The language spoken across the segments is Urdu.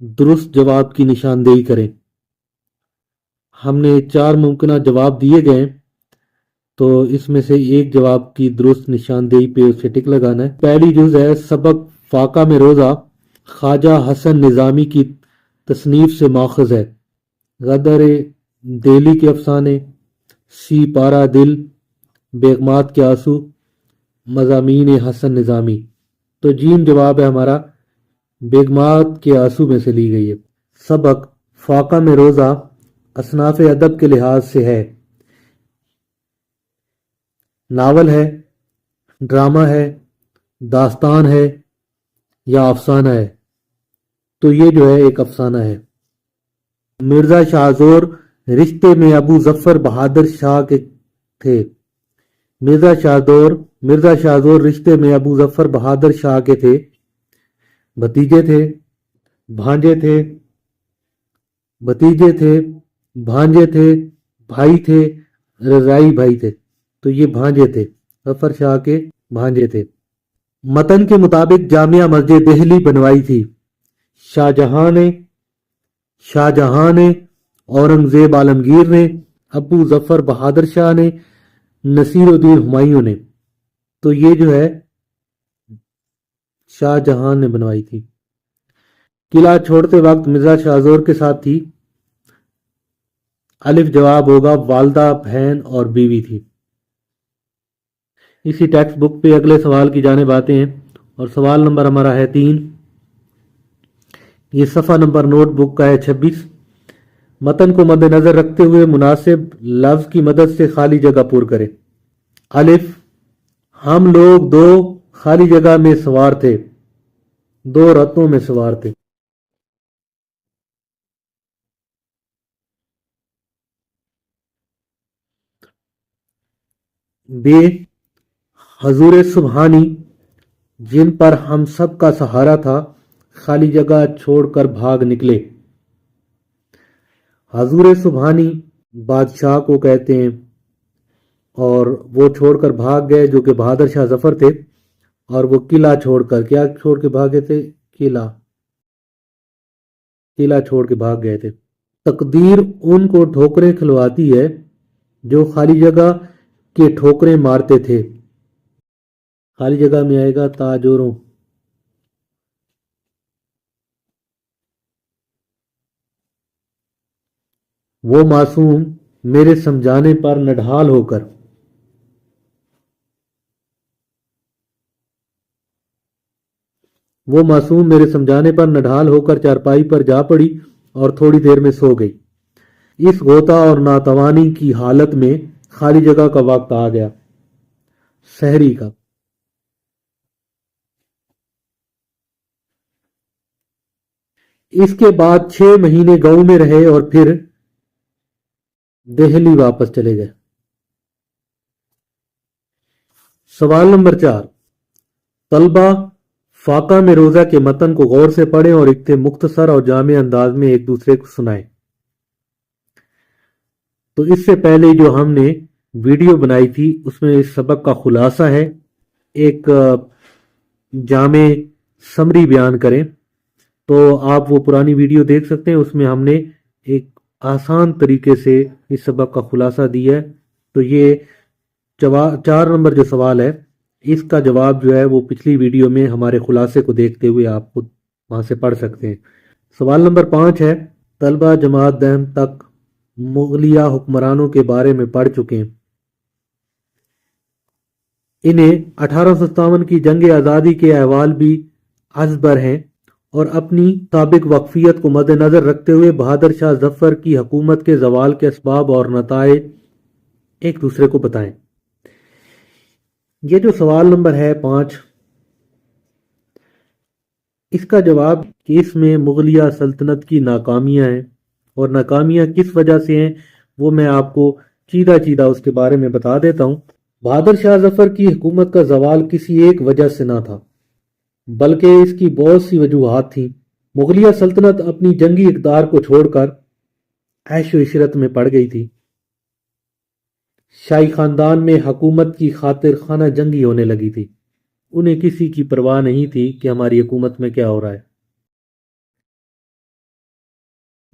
درست جواب کی نشاندہی کریں۔ ہم نے 4 ممکنہ جواب دیے گئے، تو اس میں سے ایک جواب کی درست نشاندہی پہ اسے ٹک لگانا ہے۔ پہلی جز ہے سبق فاقہ میں روزہ، خواجہ حسن نظامی کی تصنیف سے ماخذ ہے۔ غدر دہلی کے افسانے، سی پارہ دل، بیگمات کے آنسو، مضامین حسن نظامی۔ تو جیم جواب ہے ہمارا، بیگمات کے آنسو میں سے لی گئی ہے۔ سبق فاقہ میں روزہ اصناف ادب کے لحاظ سے ہے، ناول ہے، ڈرامہ ہے، داستان ہے یا افسانہ ہے؟ تو یہ جو ہے ایک افسانہ ہے۔ مرزا شاہ زور رشتے میں ابو ظفر بہادر شاہ کے تھے۔ مرزا شاہ زور رشتے میں ابو ظفر بہادر شاہ کے تھے۔ بھتیجے تھے، بھانجے تھے، بھانجے تھے، بھائی تھے، رضائی بھائی تھے۔ تو یہ بھانجے تھے، ظفر شاہ کے بھانجے تھے۔ متن کے مطابق جامع مسجد دہلی بنوائی تھی شاہ جہاں نے، اورنگزیب عالمگیر نے، ابو ظفر بہادر شاہ نے، نصیر الدین ہمایوں نے۔ تو یہ جو ہے شاہ جہاں نے بنوائی تھی۔ قلعہ چھوڑتے وقت مرزا شاہ زور کے ساتھ تھی؟ الف جواب ہوگا، والدہ، بہن اور بیوی تھی۔ اسی ٹیکسٹ بک پہ اگلے سوال کی جانب آتے ہیں، اور سوال نمبر ہمارا ہے 3۔ یہ صفحہ نمبر نوٹ بک کا ہے 26۔ متن کو مد نظر رکھتے ہوئے مناسب لفظ کی مدد سے خالی جگہ پر کریں۔ الف، ہم لوگ 2 خالی جگہ میں سوار تھے، 2 رتوں میں سوار تھے۔ ب، حضور سبحانی جن پر ہم سب کا سہارا تھا خالی جگہ چھوڑ کر بھاگ نکلے۔ حضور سبحانی بادشاہ کو کہتے ہیں، اور وہ چھوڑ کر بھاگ گئے جو کہ بہادر شاہ ظفر تھے، اور وہ قلعہ چھوڑ کر، کیا چھوڑ کے بھاگے تھے؟ قلعہ چھوڑ کے بھاگ گئے تھے۔ تقدیر ان کو ٹھوکریں کھلواتی ہے جو خالی جگہ کے ٹھوکریں مارتے تھے۔ خالی جگہ میں آئے گا تاجوروں۔ وہ معصوم میرے سمجھانے پر نڈھال ہو کر، وہ معصوم میرے سمجھانے پر نڈھال ہو کر چارپائی پر جا پڑی اور تھوڑی دیر میں سو گئی۔ اس غوطہ اور ناتوانی کی حالت میں خالی جگہ کا وقت آ گیا، سحری کا۔ اس کے بعد 6 مہینے گاؤں میں رہے اور پھر دہلی واپس چلے گئے۔ سوال نمبر 4، طلبہ فاقہ میں روزہ کے متن کو غور سے پڑھیں اور ایک مختصر اور جامع انداز میں ایک دوسرے کو سنائیں۔ تو اس سے پہلے جو ہم نے ویڈیو بنائی تھی اس میں اس سبق کا خلاصہ ہے، ایک جامع سمری بیان کریں، تو آپ وہ پرانی ویڈیو دیکھ سکتے ہیں، اس میں ہم نے ایک آسان طریقے سے اس سبق کا خلاصہ دیا ہے۔ تو یہ 4 نمبر جو سوال ہے اس کا جواب جو ہے وہ پچھلی ویڈیو میں ہمارے خلاصے کو دیکھتے ہوئے آپ خود وہاں سے پڑھ سکتے ہیں۔ سوال نمبر 5 ہے، طلبہ جماعت دہم تک مغلیہ حکمرانوں کے بارے میں پڑھ چکے ہیں، انہیں 1857 کی جنگ آزادی کے احوال بھی ازبر ہیں، اور اپنی سابق وقفیت کو مد نظر رکھتے ہوئے بہادر شاہ ظفر کی حکومت کے زوال کے اسباب اور نتائج ایک دوسرے کو بتائیں۔ یہ جو سوال نمبر ہے 5، اس کا جواب کہ اس میں مغلیہ سلطنت کی ناکامیاں ہیں، اور ناکامیاں کس وجہ سے ہیں وہ میں آپ کو چیدہ اس کے بارے میں بتا دیتا ہوں۔ بہادر شاہ ظفر کی حکومت کا زوال کسی ایک وجہ سے نہ تھا، بلکہ اس کی بہت سی وجوہات تھیں۔ مغلیہ سلطنت اپنی جنگی اقدار کو چھوڑ کر عیش و عشرت میں پڑ گئی تھی۔ شاہی خاندان میں حکومت کی خاطر خانہ جنگی ہونے لگی تھی، انہیں کسی کی پرواہ نہیں تھی کہ ہماری حکومت میں کیا ہو رہا ہے۔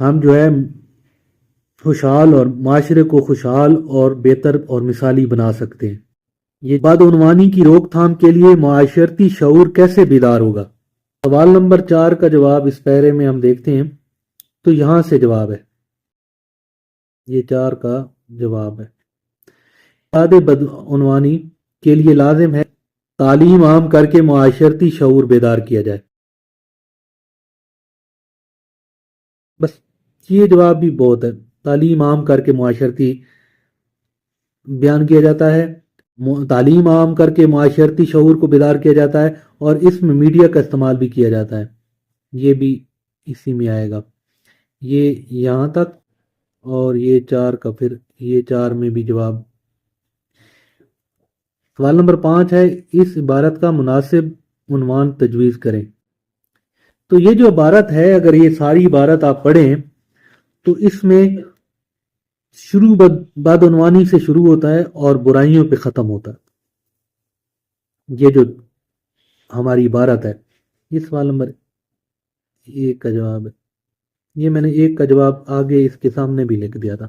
ہم جو ہے خوشحال اور معاشرے کو خوشحال اور بہتر اور مثالی بنا سکتے ہیں۔ یہ بدعنوانی کی روک تھام کے لیے معاشرتی شعور کیسے بیدار ہوگا؟ سوال نمبر 4 کا جواب اس پیرے میں ہم دیکھتے ہیں تو یہاں سے جواب ہے، یہ 4 کا جواب ہے۔ بدعنوانی کے لیے لازم ہے تعلیم عام کر کے معاشرتی شعور بیدار کیا جائے۔ بس یہ جواب بھی بہت ہے، تعلیم عام کر کے معاشرتی بیان کیا جاتا ہے، تعلیم عام کر کے معاشرتی شعور کو بیدار کیا جاتا ہے، اور اس میں میڈیا کا استعمال بھی کیا جاتا ہے، یہ بھی اسی میں آئے گا۔ یہ یہاں تک، اور یہ 4 کا پھر یہ 4 میں بھی جواب۔ سوال نمبر 5 ہے، اس عبارت کا مناسب عنوان تجویز کریں۔ تو یہ جو عبارت ہے، اگر یہ ساری عبارت آپ پڑھیں تو اس میں شروع بدعنوانی سے شروع ہوتا ہے اور برائیوں پہ ختم ہوتا ہے۔ یہ جو ہماری عبارت ہے، یہ سوال نمبر 1 کا جواب ہے۔ یہ میں نے 1 کا جواب آگے اس کے سامنے بھی لکھ دیا تھا۔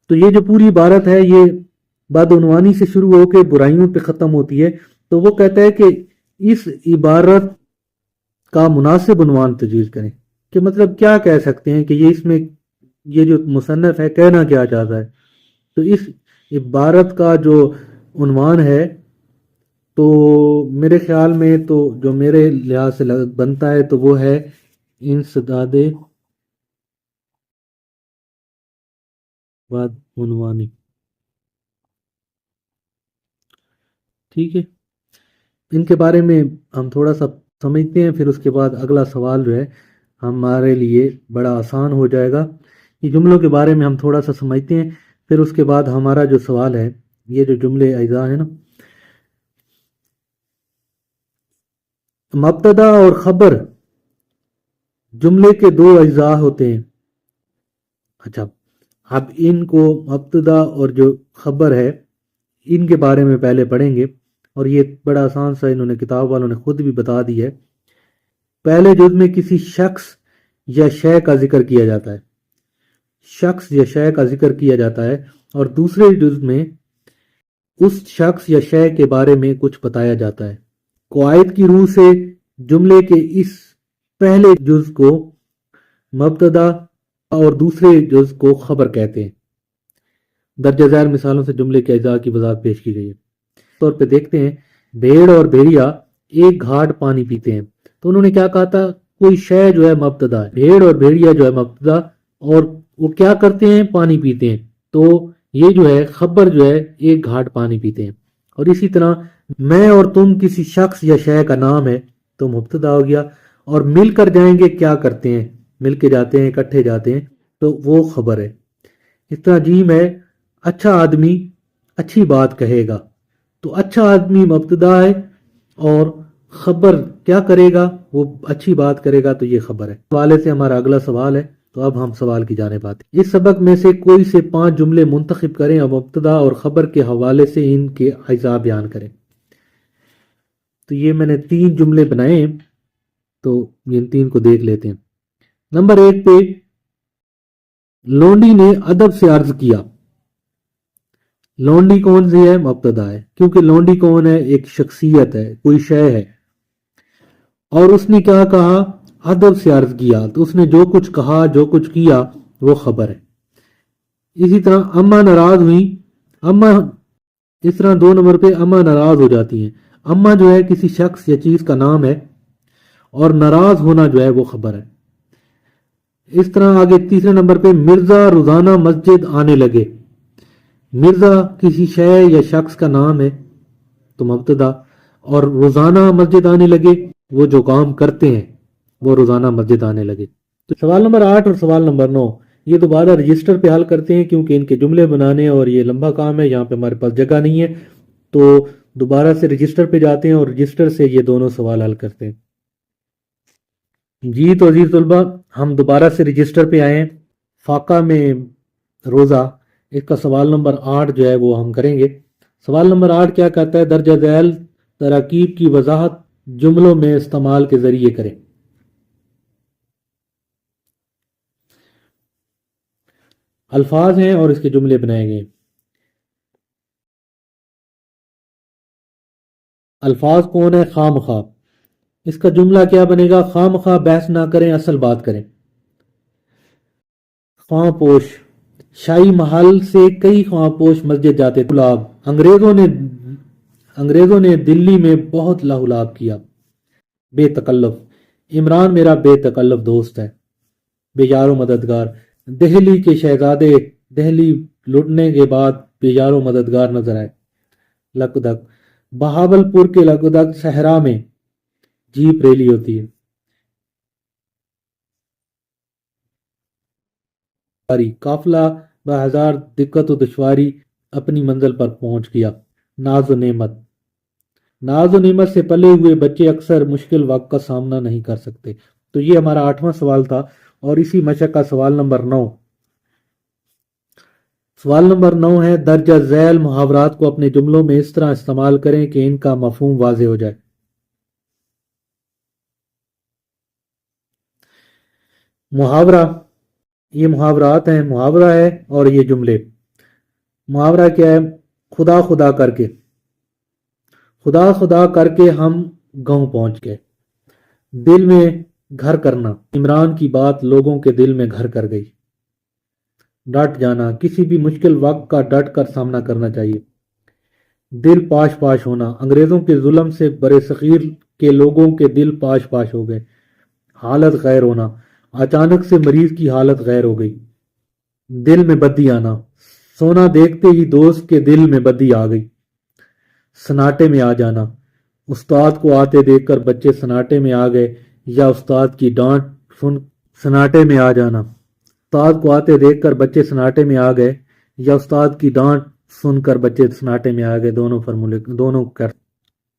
تو یہ جو پوری عبارت ہے یہ بدعنوانی سے شروع ہو کے برائیوں پہ ختم ہوتی ہے۔ تو وہ کہتا ہے کہ اس عبارت کا مناسب عنوان تجویز کریں، کہ مطلب کیا کہہ سکتے ہیں کہ یہ اس میں یہ جو مصنف ہے کہنا کیا چاہتا ہے۔ تو اس عبارت کا جو عنوان ہے تو میرے خیال میں تو جو میرے لحاظ سے بنتا ہے تو وہ ہے انسداد بدعنوانی۔ ٹھیک ہے، ان کے بارے میں ہم تھوڑا سا سمجھتے ہیں، پھر اس کے بعد اگلا سوال جو ہے ہمارے لیے بڑا آسان ہو جائے گا۔ یہ جملوں کے بارے میں ہم تھوڑا سا سمجھتے ہیں، پھر اس کے بعد ہمارا جو سوال ہے، یہ جو جملے اجزاء ہیں نا، مبتدا اور خبر جملے کے 2 اجزاء ہوتے ہیں۔ اچھا، اب ان کو مبتدا اور جو خبر ہے ان کے بارے میں پہلے پڑھیں گے، اور یہ بڑا آسان سا انہوں نے کتاب والوں نے خود بھی بتا دی ہے۔ پہلے جز میں کسی شخص یا شے کا ذکر کیا جاتا ہے، شخص یا شے کا ذکر کیا جاتا ہے، اور دوسرے جز میں اس شخص یا شے کے بارے میں کچھ بتایا جاتا ہے۔ قواعد کی روح سے جملے کے اس پہلے جز کو مبتدا اور دوسرے جز کو خبر کہتے ہیں۔ درجہ ذیل مثالوں سے جملے کے اجزاء کی وضاحت پیش کی گئی ہے۔ طور پہ دیکھتے ہیں، بھیڑ اور بھیڑیا ایک گھاٹ پانی پیتے ہیں۔ تو انہوں نے کیا کہا تھا، کوئی شے جو ہے مبتدا ہے، بھیڑ اور بھیڑیا جو ہے مبتدا، اور وہ کیا کرتے ہیں، پانی پیتے ہیں۔ تو یہ جو ہے خبر جو ہے ایک گھاٹ پانی پیتے ہیں۔ اور اسی طرح میں اور تم کسی شخص یا شے کا نام ہے تو مبتدا ہو گیا، اور مل کر جائیں گے کیا کرتے ہیں، مل کے جاتے ہیں، اکٹھے جاتے ہیں، تو وہ خبر ہے۔ اس طرح جیم ہے، اچھا آدمی اچھی بات کہے گا، تو اچھا آدمی مبتدا ہے اور خبر کیا کرے گا، وہ اچھی بات کرے گا، تو یہ خبر ہے۔ حوالے سے ہمارا اگلا سوال ہے، تو اب ہم سوال کی جانب آتے ہیں۔ اس سبق میں سے کوئی سے 5 جملے منتخب کریں اور مبتدا اور خبر کے حوالے سے ان کے اجزاء بیان کریں۔ تو یہ میں نے 3 جملے بنائے ہیں، تو ان 3 کو دیکھ لیتے ہیں۔ نمبر 1 پہ، لونڈی نے ادب سے عرض کیا۔ لونڈی کون سی ہے، مبتدا ہے، کیونکہ لونڈی کون ہے، ایک شخصیت ہے، کوئی شے ہے، اور اس نے کیا کہا، ادب سے عرض کیا، تو اس نے جو کچھ کہا، جو کچھ کیا، وہ خبر ہے۔ اسی طرح اماں ناراض ہوئی، اماں، اس طرح 2 نمبر پہ اماں ناراض ہو جاتی ہیں۔ اماں جو ہے کسی شخص یا چیز کا نام ہے، اور ناراض ہونا جو ہے وہ خبر ہے۔ اس طرح آگے تیسرے نمبر پہ، مرزا روزانہ مسجد آنے لگے۔ مرزا کسی شے یا شخص کا نام ہے تو مبتدا، اور روزانہ مسجد آنے لگے، وہ جو کام کرتے ہیں وہ روزانہ مسجد آنے لگے۔ تو سوال نمبر 8 اور سوال نمبر 9 یہ دوبارہ رجسٹر پہ حل کرتے ہیں، کیونکہ ان کے جملے بنانے اور یہ لمبا کام ہے، یہاں پہ ہمارے پاس جگہ نہیں ہے، تو دوبارہ سے رجسٹر پہ جاتے ہیں اور رجسٹر سے یہ دونوں سوال حل کرتے ہیں۔ جی تو عزیز طلبہ، ہم دوبارہ سے رجسٹر پہ آئے ہیں، فاقہ میں روزہ، اس کا سوال نمبر 8 جو ہے وہ ہم کریں گے۔ سوال نمبر 8 کیا کہتا ہے، درجہ ذیل تراکیب کی وضاحت جملوں میں استعمال کے ذریعے کریں۔ الفاظ ہیں اور اس کے جملے بنائے گئے. الفاظ کون ہے؟ خواہ مخواہ. اس کا جملہ کیا بنے گا؟ خواہ مخواہ بحث نہ کریں، اصل بات کریں. خواہ پوش. شاہی محل سے کئی خواہ پوش مسجد جاتے تھے. لاب. انگریزوں نے دلی میں بہت لاہولاب کیا. بے تکلف. عمران میرا بے تکلف دوست ہے. بے یار و مددگار. دہلی کے شہزادے دہلی لٹنے کے بعد بے یار و مددگار نظر آئے. لکدک. بہاول پور کے لکدک صحرا میں جیپ ریلی ہوتی ہے. قافلہ بہزار دقت و دشواری اپنی منزل پر پہنچ گیا. ناز و نعمت. ناز و نعمت سے پلے ہوئے بچے اکثر مشکل وقت کا سامنا نہیں کر سکتے. تو یہ ہمارا 8واں سوال تھا اور اسی مشق کا سوال نمبر 9. سوال نمبر 9 ہے درجہ ذیل محاورات کو اپنے جملوں میں اس طرح استعمال کریں کہ ان کا مفہوم واضح ہو جائے. محاورہ. یہ محاورات ہیں، محاورہ ہے اور یہ جملے. محاورہ کیا ہے؟ خدا خدا کر کے. خدا خدا کر کے ہم گاؤں پہنچ گئے. دل میں گھر کرنا. عمران کی بات لوگوں کے دل میں گھر کر گئی. ڈٹ جانا. کسی بھی مشکل وقت کا ڈٹ کر سامنا کرنا چاہیے. دل پاش پاش ہونا. انگریزوں کے ظلم سے برے صغیر کے لوگوں کے دل پاش پاش ہو گئے. حالت غیر ہونا. اچانک سے مریض کی حالت غیر ہو گئی. دل میں بدی آنا. سونا دیکھتے ہی دوست کے دل میں بدی آ گئی. سناٹے میں آ جانا. استاد کو آتے دیکھ کر بچے سناٹے میں آ گئے یا استاد کی ڈانٹ سن سناٹے میں آ جانا. استاد کو آتے دیکھ کر بچے سناٹے میں آ گئے یا استاد کی ڈانٹ سن کر بچے سناٹے میں آ گئے. دونوں فارمولے دونوں کر.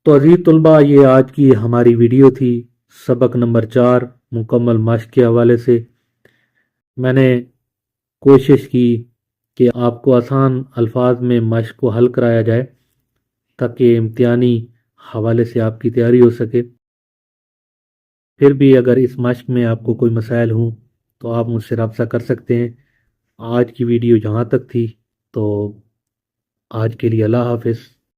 تو عزیز طلبہ، یہ آج کی ہماری ویڈیو تھی سبق نمبر 4 مکمل مشق کے حوالے سے. میں نے کوشش کی کہ آپ کو آسان الفاظ میں مشق کو حل کرایا جائے تاکہ امتحانی حوالے سے آپ کی تیاری ہو سکے. پھر بھی اگر اس مشق میں آپ کو کوئی مسائل ہوں تو آپ مجھ سے رابطہ کر سکتے ہیں. آج کی ویڈیو جہاں تک تھی، تو آج کے لیے اللہ حافظ.